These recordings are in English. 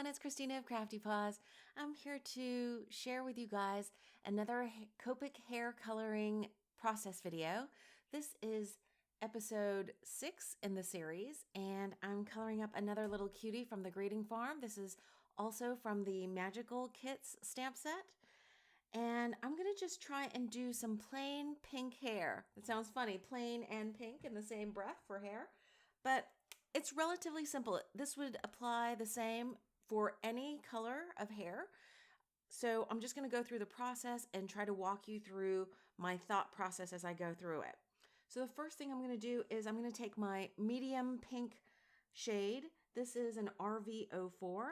everyone, it's Christina of CraftyPaws. I'm here to share with you guys another Copic hair coloring process video. This is episode 6 in the series, and I'm coloring up another little cutie from the Greeting Farm. This is also from the Magical Kits stamp set. And I'm going to just try and do some plain pink hair. It sounds funny, plain and pink in the same breath for hair, but it's relatively simple. This would apply the same for any color of hair. So I'm just going to go through the process and try to walk you through my thought process as I go through it. So the first thing I'm going to do is I'm going to take my medium pink shade. This is an RV04,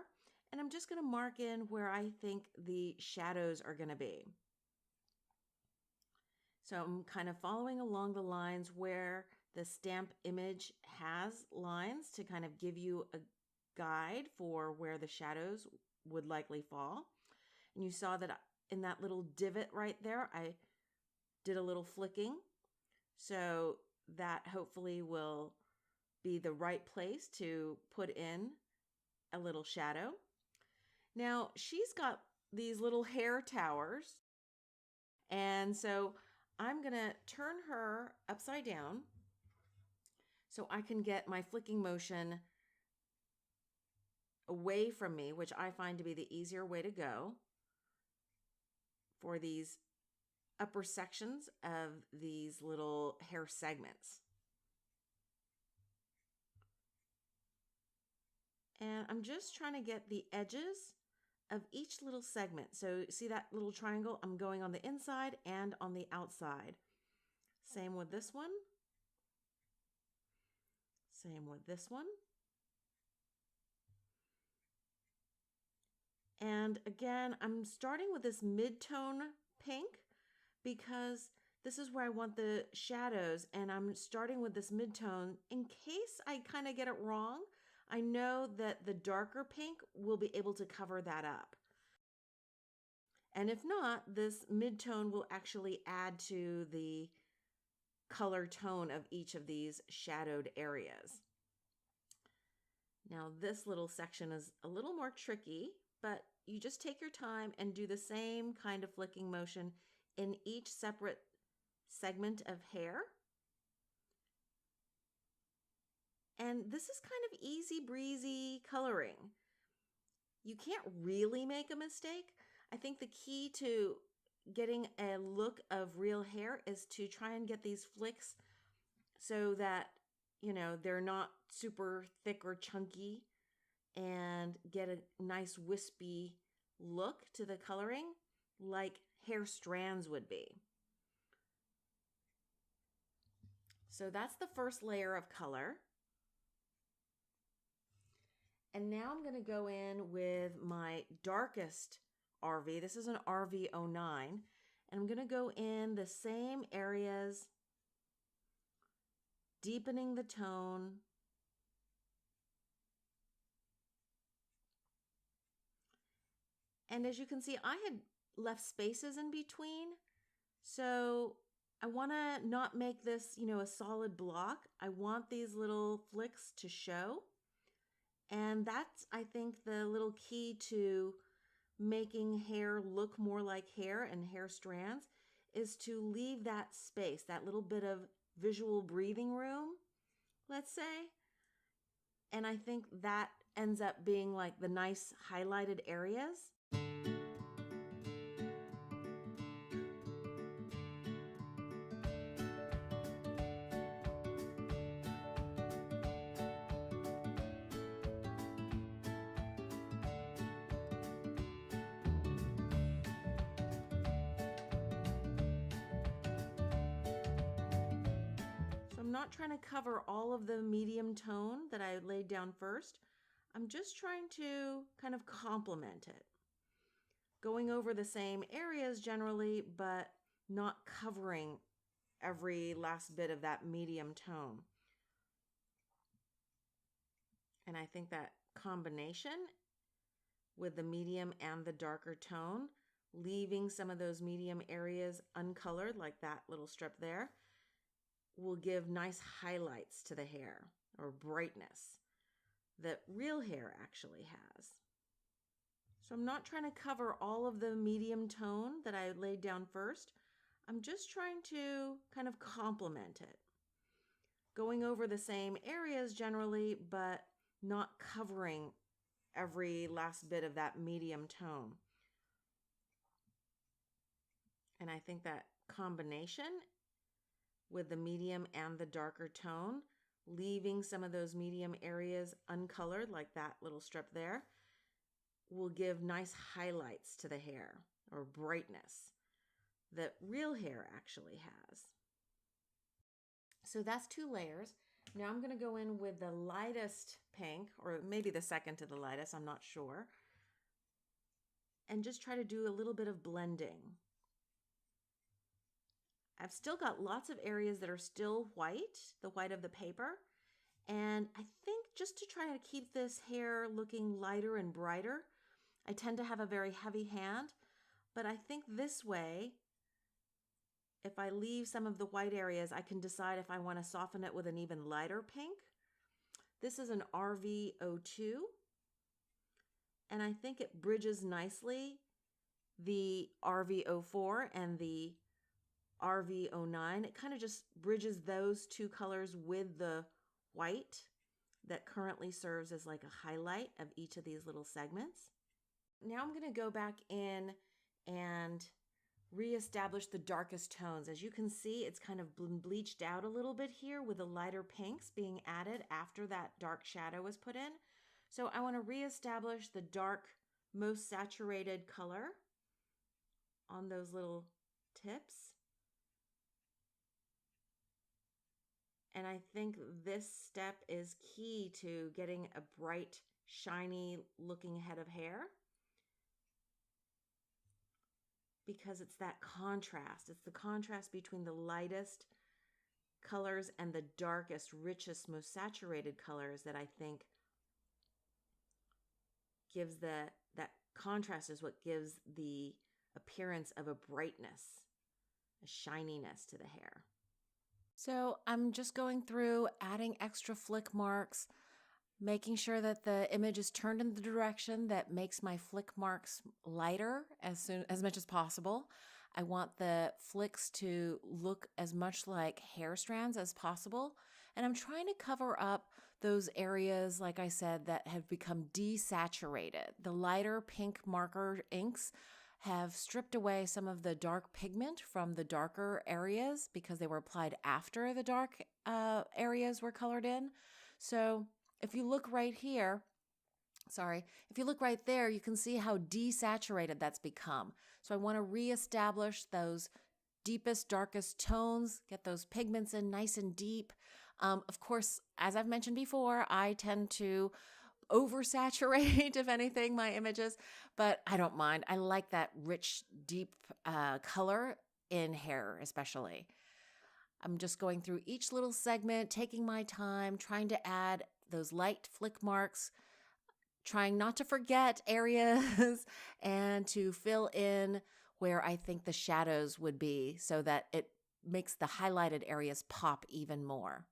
and I'm just going to mark in where I think the shadows are going to be. So I'm kind of following along the lines where the stamp image has lines to kind of give you a guide for where the shadows would likely fall. And you saw that in that little divot right there, I did a little flicking. So that hopefully will be the right place to put in a little shadow. Now, she's got these little hair towers. And so I'm going to turn her upside down so I can get my flicking motion away from me, which I find to be the easier way to go for these upper sections of these little hair segments. And I'm just trying to get the edges of each little segment. So see that little triangle? I'm going on the inside and on the outside. Same with this one. Same with this one. And again, I'm starting with this mid-tone pink because this is where I want the shadows, and I'm starting with this mid-tone in case I kind of get it wrong. I know that the darker pink will be able to cover that up. And if not, this mid-tone will actually add to the color tone of each of these shadowed areas. Now this little section is a little more tricky, but you just take your time and do the same kind of flicking motion in each separate segment of hair. And this is kind of easy breezy coloring. You can't really make a mistake. I think the key to getting a look of real hair is to try and get these flicks so that, you know, they're not super thick or chunky, and get a nice wispy look to the coloring like hair strands would be. So that's the first layer of color. And now I'm going to go in with my darkest RV. This is an RV09. And I'm going to go in the same areas, deepening the tone. And as you can see, I had left spaces in between. So I want to not make this, you know, a solid block. I want these little flicks to show. And that's, I think, the little key to making hair look more like hair and hair strands is to leave that space, that little bit of visual breathing room, let's say. And I think that ends up being like the nice highlighted areas. I'm not trying to cover all of the medium tone that I laid down first. I'm just trying to kind of complement it. Going over the same areas generally, but not covering every last bit of that medium tone. And I think that combination with the medium and the darker tone, leaving some of those medium areas uncolored, like that little strip there, will give nice highlights to the hair, or brightness, that real hair actually has. So I'm not trying to cover all of the medium tone that I laid down first. I'm just trying to kind of complement it. Going over the same areas generally, but not covering every last bit of that medium tone. And I think that combination with the medium and the darker tone, leaving some of those medium areas uncolored, like that little strip there, will give nice highlights to the hair, or brightness that real hair actually has. So that's 2 layers. Now I'm going to go in with the lightest pink, or maybe the second to the lightest, I'm not sure, and just try to do a little bit of blending. I've still got lots of areas that are still white, the white of the paper, and I think just to try to keep this hair looking lighter and brighter, I tend to have a very heavy hand, but I think this way, if I leave some of the white areas, I can decide if I want to soften it with an even lighter pink. This is an RV02, and I think it bridges nicely the RV04 and the RV09. It kind of just bridges those 2 colors with the white that currently serves as like a highlight of each of these little segments. Now I'm going to go back in and reestablish the darkest tones. As you can see, it's kind of bleached out a little bit here with the lighter pinks being added after that dark shadow was put in. So I want to reestablish the dark, most saturated color on those little tips. And I think this step is key to getting a bright, shiny looking head of hair, because it's that contrast. It's the contrast between the lightest colors and the darkest, richest, most saturated colors that I think gives that contrast is what gives the appearance of a brightness, a shininess to the hair. So I'm just going through, adding extra flick marks, making sure that the image is turned in the direction that makes my flick marks lighter as much as possible. I want the flicks to look as much like hair strands as possible. And I'm trying to cover up those areas, like I said, that have become desaturated. The lighter pink marker inks have stripped away some of the dark pigment from the darker areas because they were applied after the dark areas were colored in. So if you look right here, if you look right there, you can see how desaturated that's become. So I want to reestablish those deepest, darkest tones, get those pigments in nice and deep. Of course, as I've mentioned before, I tend to oversaturate, if anything, my images, but I don't mind. I like that rich, deep color in hair, especially. I'm just going through each little segment, taking my time, trying to add those light flick marks, trying not to forget areas and to fill in where I think the shadows would be so that it makes the highlighted areas pop even more.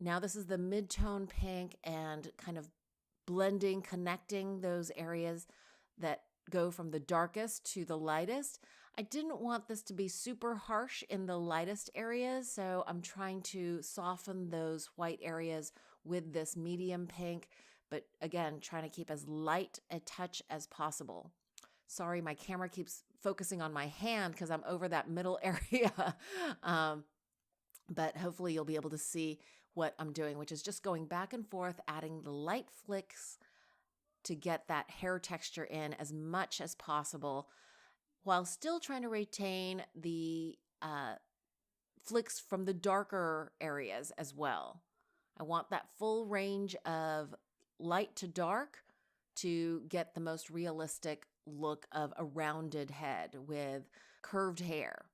Now this is the mid-tone pink and kind of blending, connecting those areas that go from the darkest to the lightest. I didn't want this to be super harsh in the lightest areas, so I'm trying to soften those white areas with this medium pink, but again, trying to keep as light a touch as possible. Sorry, my camera keeps focusing on my hand because I'm over that middle area. But hopefully you'll be able to see what I'm doing, which is just going back and forth, adding the light flicks to get that hair texture in as much as possible, while still trying to retain the flicks from the darker areas as well. I want that full range of light to dark to get the most realistic look of a rounded head with curved hair.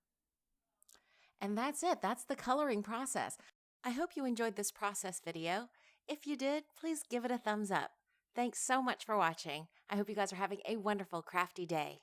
And that's it. That's the coloring process. I hope you enjoyed this process video. If you did, please give it a thumbs up. Thanks so much for watching. I hope you guys are having a wonderful crafty day.